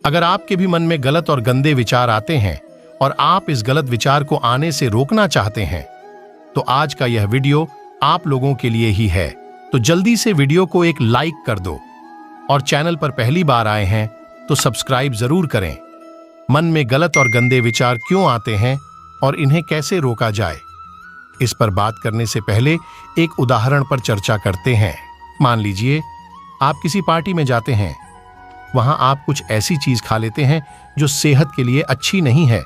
अगर आपके भी मन में गलत और गंदे विचार आते हैं और आप इस गलत विचार को आने से रोकना चाहते हैं, तो आज का यह वीडियो आप लोगों के लिए ही है। तो जल्दी से वीडियो को एक लाइक कर दो और चैनल पर पहली बार आए हैं तो सब्सक्राइब जरूर करें। मन में गलत और गंदे विचार क्यों आते हैं और इन्हें कैसे रोका जाए, इस पर बात करने से पहले एक उदाहरण पर चर्चा करते हैं। मान लीजिए आप किसी पार्टी में जाते हैं, वहां आप कुछ ऐसी चीज खा लेते हैं जो सेहत के लिए अच्छी नहीं है।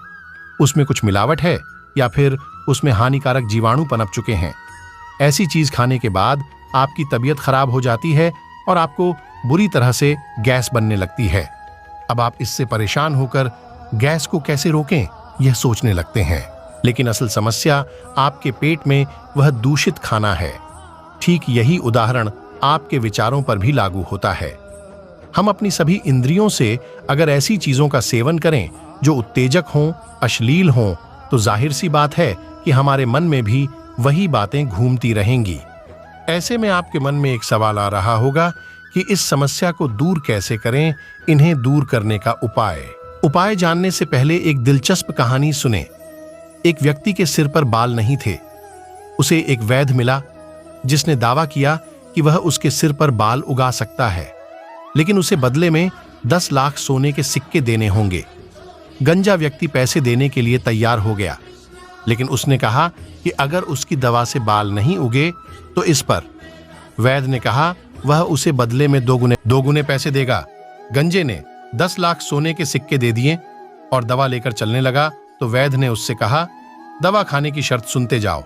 उसमें कुछ मिलावट है या फिर उसमें हानिकारक जीवाणु पनप चुके हैं। ऐसी चीज खाने के बाद आपकी तबीयत खराब हो जाती है और आपको बुरी तरह से गैस बनने लगती है। अब आप इससे परेशान होकर गैस को कैसे रोकें यह सोचने लगते हैं, लेकिन असल समस्या आपके पेट में वह दूषित खाना है। ठीक यही उदाहरण आपके विचारों पर भी लागू होता है। हम अपनी सभी इंद्रियों से अगर ऐसी चीजों का सेवन करें जो उत्तेजक हों, अश्लील हों, तो जाहिर सी बात है कि हमारे मन में भी वही बातें घूमती रहेंगी। ऐसे में आपके मन में एक सवाल आ रहा होगा कि इस समस्या को दूर कैसे करें, इन्हें दूर करने का उपाय जानने से पहले एक दिलचस्प कहानी सुने। एक व्यक्ति के सिर पर बाल नहीं थे। उसे एक वैद्य मिला जिसने दावा किया कि वह उसके सिर पर बाल उगा सकता है, लेकिन उसे बदले में 10 लाख सोने के सिक्के देने होंगे। गंजा व्यक्ति पैसे देने के लिए तैयार हो गया, लेकिन उसने कहा कि अगर उसकी दवा से बाल नहीं उगे तो इस पर। वैद्य ने कहा वह उसे बदले में दोगुने पैसे देगा। गंजे ने 10 लाख सोने के सिक्के दे दिए और दवा लेकर चलने लगा। तो वैद्य ने उससे कहा, दवा खाने की शर्त सुनते जाओ।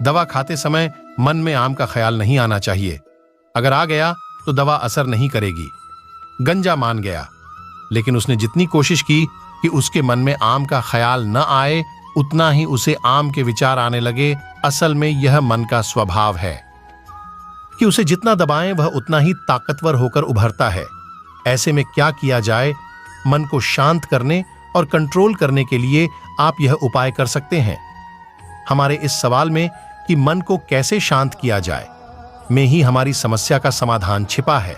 दवा खाते समय मन में आम का ख्याल नहीं आना चाहिए। अगर आ गया तो दवा असर नहीं करेगी। गंजा मान गया, लेकिन उसने जितनी कोशिश की कि उसके मन में आम का ख्याल न आए, उतना ही उसे आम के विचार आने लगे। असल में यह मन का स्वभाव है कि उसे जितना दबाएं वह उतना ही ताकतवर होकर उभरता है। ऐसे में क्या किया जाए? मन को शांत करने और कंट्रोल करने के लिए आप यह उपाय कर सकते हैं। हमारे इस सवाल में कि मन को कैसे शांत किया जाए में ही हमारी समस्या का समाधान छिपा है।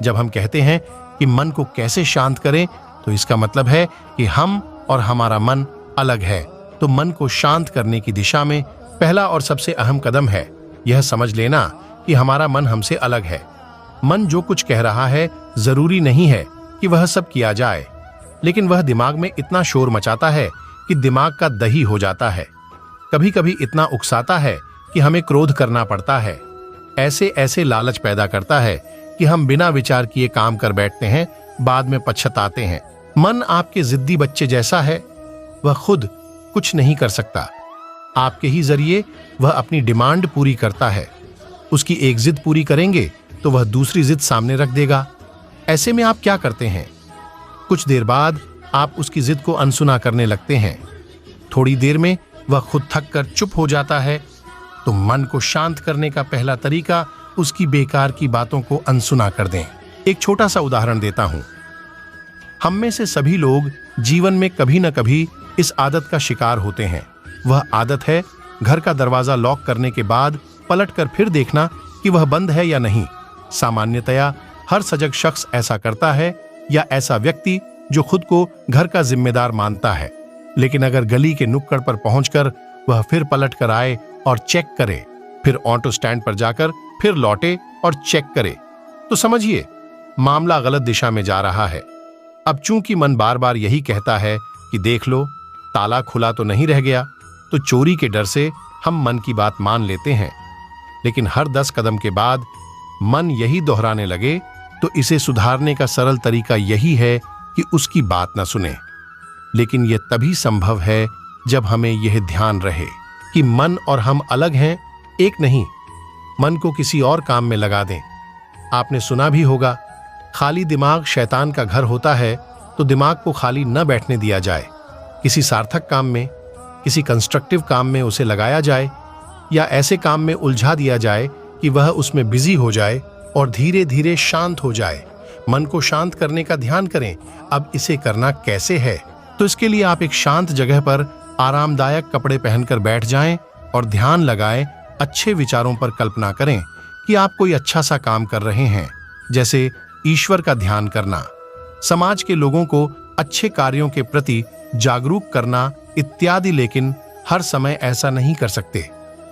जब हम कहते हैं कि मन को कैसे शांत करें, तो इसका मतलब है कि हम और हमारा मन अलग है। तो मन को शांत करने की दिशा में पहला और सबसे अहम कदम है यह समझ लेना कि हमारा मन हमसे अलग है। मन जो कुछ कह रहा है जरूरी नहीं है कि वह सब किया जाए, लेकिन वह दिमाग में इतना शोर मचाता है कि दिमाग का दही हो जाता है। कभी कभी इतना उकसाता है कि हमें क्रोध करना पड़ता है। ऐसे लालच पैदा करता है कि हम बिना विचार किए काम कर बैठते हैं, बाद में पछताते हैं। मन आपके जिद्दी बच्चे जैसा है, वह खुद कुछ नहीं कर सकता। आपके ही जरिए वह अपनी डिमांड पूरी करता है। उसकी एक जिद पूरी करेंगे तो वह दूसरी जिद सामने रख देगा। ऐसे में आप क्या करते हैं? कुछ देर बाद आप उसकी जिद को अनसुना करने लगते हैं। थोड़ी देर में वह खुद थक कर चुप हो जाता है। तो मन को शांत करने का पहला तरीका उसकी बेकार की बातों को अनसुना कर दें। एक छोटा सा उदाहरण देता हूं। हम में से सभी लोग जीवन में कभी न कभी इस आदत का शिकार होते हैं। वह आदत है घर का दरवाजा लॉक करने के बाद पलटकर फिर देखना कि वह बंद है या नहीं। सामान्यतया हर सजग शख्स ऐसा करता है, या ऐसा व्यक्ति जो खुद को घर का जिम्मेदार मानता है। लेकिन अगर गली के नुक्कड़ पर पहुंचकर वह फिर पलट कर आए और चेक करे, फिर ऑटो स्टैंड पर जाकर फिर लौटे और चेक करे, तो समझिए मामला गलत दिशा में जा रहा है। अब चूंकि मन बार बार यही कहता है कि देख लो ताला खुला तो नहीं रह गया, तो चोरी के डर से हम मन की बात मान लेते हैं। लेकिन हर 10 कदम के बाद मन यही दोहराने लगे, तो इसे सुधारने का सरल तरीका यही है कि उसकी बात न सुने। लेकिन यह तभी संभव है जब हमें यह ध्यान रहे कि मन और हम अलग हैं, एक नहीं। मन को किसी और काम में लगा दें। आपने सुना भी होगा, खाली दिमाग शैतान का घर होता है। तो दिमाग को खाली न बैठने दिया जाए। किसी सार्थक काम में, किसी कंस्ट्रक्टिव काम में उसे लगाया जाए, या ऐसे काम में उलझा दिया जाए कि वह उसमें बिजी हो जाए और धीरे धीरे शांत हो जाए। मन को शांत करने का ध्यान करें। अब इसे करना कैसे है? तो इसके लिए आप एक शांत जगह पर आरामदायक कपड़े पहनकर बैठ जाएं और ध्यान लगाएं। अच्छे विचारों पर कल्पना करें कि आप कोई अच्छा सा काम कर रहे हैं, जैसे ईश्वर का ध्यान करना। समाज के लोगों को अच्छे कार्यों के प्रति जागरूक करना इत्यादि, लेकिन हर समय ऐसा नहीं कर सकते।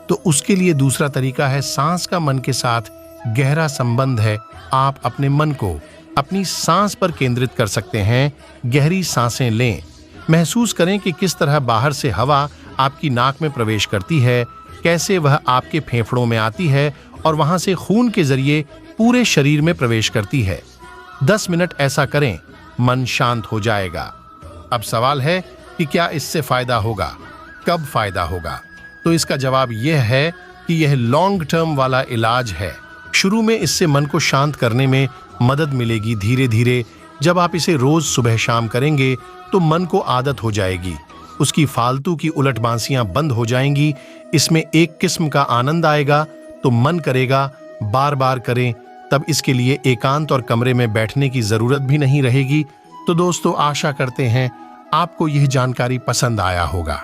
तो उसके लिए दूसरा तरीका है सांस का मन के साथ गहरा संबंध है। आप अपने मन को अपनी सांस पर केंद्रित कर सकते हैं। गहरी सांसें लें, महसूस करें कि किस तरह बाहर से हवा आपकी नाक में प्रवेश करती है, कैसे वह आपके फेफड़ों में आती है और वहां से खून के जरिए पूरे शरीर में प्रवेश करती है। 10 मिनट ऐसा करें, मन शांत हो जाएगा। अब सवाल है कि क्या इससे फायदा होगा, कब फायदा होगा? तो इसका जवाब यह है कि यह लॉन्ग टर्म वाला इलाज है। शुरू में इससे मन को शांत करने में मदद मिलेगी। धीरे धीरे जब आप इसे रोज सुबह शाम करेंगे तो मन को आदत हो जाएगी, उसकी फालतू की उलट बांसियां बंद हो जाएंगी। इसमें एक किस्म का आनंद आएगा, तो मन करेगा बार बार करें। तब इसके लिए एकांत और कमरे में बैठने की जरूरत भी नहीं रहेगी। तो दोस्तों, आशा करते हैं आपको यह जानकारी पसंद आया होगा।